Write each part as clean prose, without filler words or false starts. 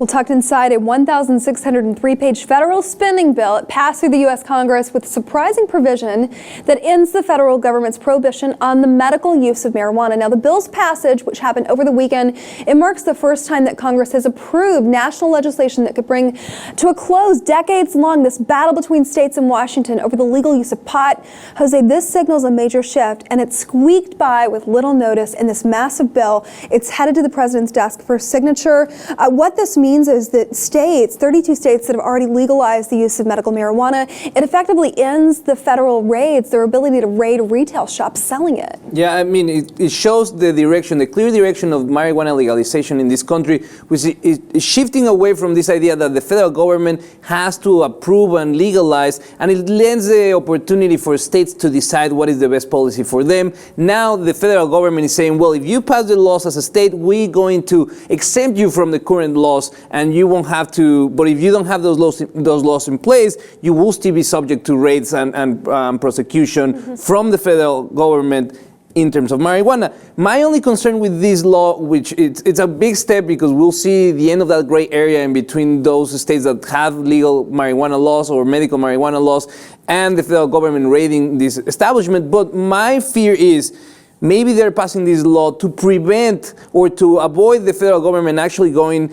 Well, tucked inside a 1,603-page federal spending bill, it passed through the U.S. Congress with a surprising provision that ends the federal government's prohibition on the medical use of marijuana. Now, the bill's passage, which happened over the weekend, it marks the first time that Congress has approved national legislation that could bring to a close decades-long this battle between states and Washington over the legal use of pot. Jose, this signals a major shift, and it squeaked by with little notice in this massive bill. It's headed to the president's desk for signature. What this means is that states, 32 states that have already legalized the use of medical marijuana, it effectively ends the federal raids, their ability to raid retail shops selling it. Yeah, I mean, it shows the direction, the clear direction of marijuana legalization in this country, which is shifting away from this idea that the federal government has to approve and legalize, and it lends the opportunity for states to decide what is the best policy for them. Now the federal government is saying, well, if you pass the laws as a state, we're going to exempt you from the current laws, and you won't have to, but if you don't have those laws in place, you will still be subject to raids and prosecution from the federal government in terms of marijuana. My only concern with this law, which it's a big step because we'll see the end of that gray area in between those states that have legal marijuana laws or medical marijuana laws and the federal government raiding this establishment. But my fear is maybe they're passing this law to prevent or to avoid the federal government actually going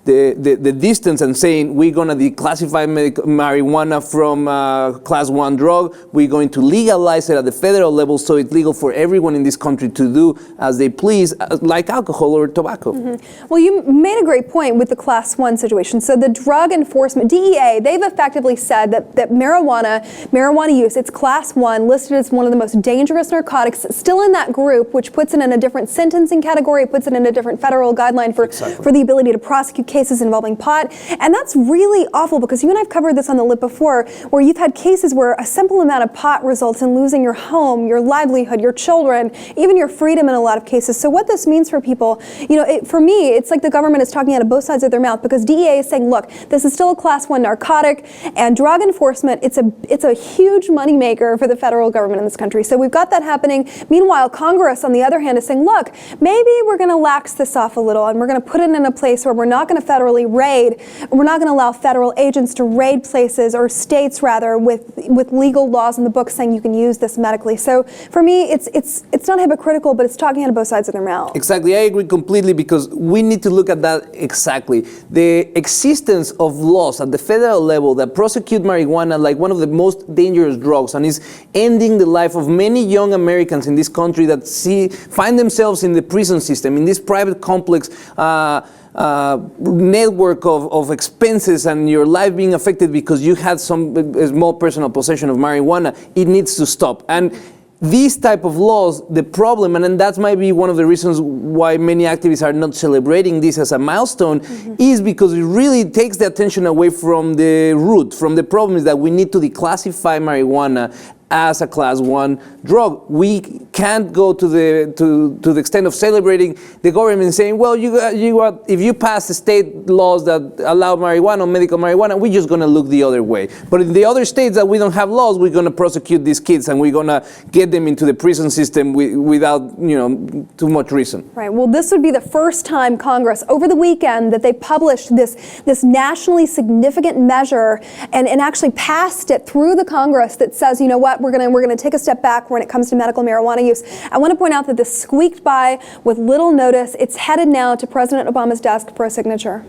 the distance and saying we're going to declassify marijuana from class 1 drug. We're going to legalize it at the federal level so it's legal for everyone in this country to do as they please, like alcohol or tobacco. Well, you made a great point with the class 1 situation. So the drug enforcement, DEA, they've effectively said that marijuana use, it's class 1, listed as one of the most dangerous narcotics, still in that group, which puts it in a different sentencing category, puts it in a different federal guideline for the ability to prosecute cases involving pot. And that's really awful because you and I've covered this on the lip before, where you've had cases where a simple amount of pot results in losing your home, your livelihood, your children, even your freedom in a lot of cases. So what this means for people, you know, for me, it's like the government is talking out of both sides of their mouth because DEA is saying, look, this is still a class 1 narcotic, and drug enforcement, it's a huge moneymaker for the federal government in this country. So we've got that happening. Meanwhile, Congress, on the other hand, is saying, look, maybe we're going to lax this off a little and we're going to put it in a place where we're not going to federally raid. We're not going to allow federal agents to raid places, or states rather, with legal laws in the books saying you can use this medically. So for me, it's not hypocritical, but it's talking out of both sides of their mouth. Exactly, I agree completely because we need to look at that exactly. The existence of laws at the federal level that prosecute marijuana like one of the most dangerous drugs and is ending the life of many young Americans in this country that find themselves in the prison system, in this private complex network of expenses and your life being affected because you had some small personal possession of marijuana. It needs to stop. And these type of laws, the problem, and that might be one of the reasons why many activists are not celebrating this as a milestone, is because it really takes the attention away from the root, from the problem is that we need to declassify marijuana as a class 1 drug. We can't go to the extent of celebrating the government saying, well, if you pass the state laws that allow marijuana, medical marijuana, we're just going to look the other way. But in the other states that we don't have laws, we're going to prosecute these kids and we're going to get them into the prison system without too much reason. Right. Well, this would be the first time Congress over the weekend that they published this nationally significant measure and actually passed it through the Congress that says, you know what, we're going to take a step back when it comes to medical marijuana use. I want to point out that this squeaked by with little notice. It's headed now to President Obama's desk for a signature.